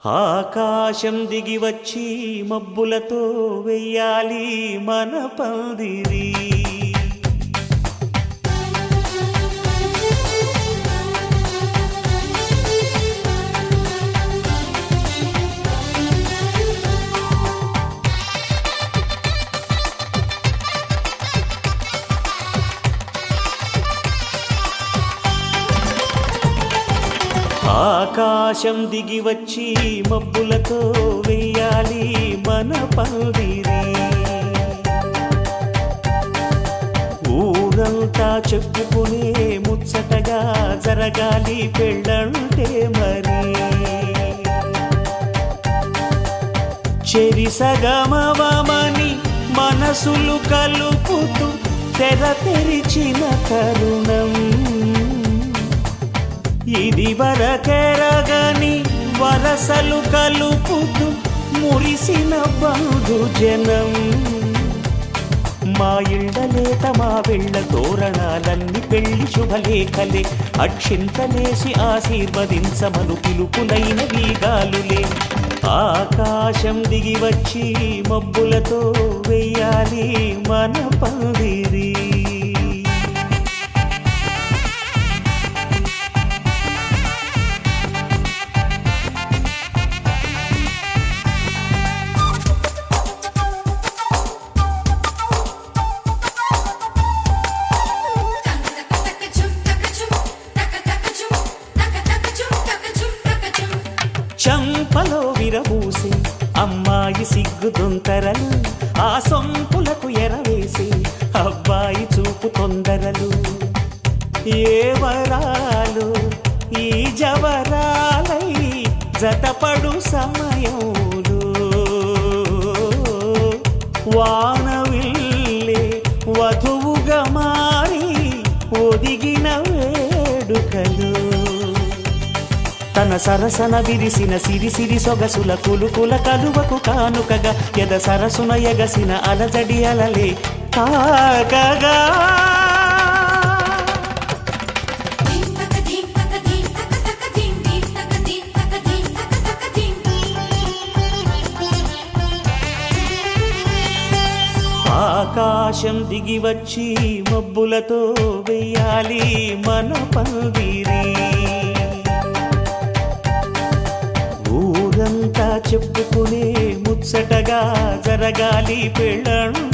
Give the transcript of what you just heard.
ఆకాశం దిగి వచ్చి మబ్బులతో వెయ్యాలి మన పందిరి. ఆకాశం దిగి వచ్చి మబ్బులతో వెయ్యాలి మన పందిరి. ఊరంతా చెప్పుకునే ముచ్చటగా జరగాలి పెళ్ళంటే మరి. చెరిసగమవమని మనసులు కలుపుతూ తెర తెరిచిన తరుణం ఇది వరకెరగని వరసలు కలుపుతూ మురిసిన బంధుజనం. మా ఇళ్ళలేత మా వెళ్ళ తోరణాలన్నీ పెళ్లి శుభలేఖలే. అక్షింతలేసి ఆశీర్వదించమను పిలుపులైన వీగాలులే. ఆకాశం దిగి వచ్చి మబ్బులతో వెయ్యాలి మన పందిరి. చంపలో విరబూసి అమ్మాయి సిగ్గుదొంతరలు, ఆ సొంపులకు ఎరవేసి అబ్బాయి చూపు తొందరలు. ఏ వరాలు ఈ జవరాలై జతపడు సమయంలో వానవిల్లే వధువుగా మారి ఒదిగిన వేడుకలు. తన సరసన విరిసిన సిరిసిరి సొగసుల కులుకుల కలువకు కానుకగా ఎద సరసున ఎగసిన అలజడి అలలే తాకగా. ఆకాశం దిగి వచ్చి మబ్బులతో వెయ్యాలి మన పందిరి. ఊరంతా చెప్పుకునే ముచ్చటగా జరగాలి పెళ్ళంటే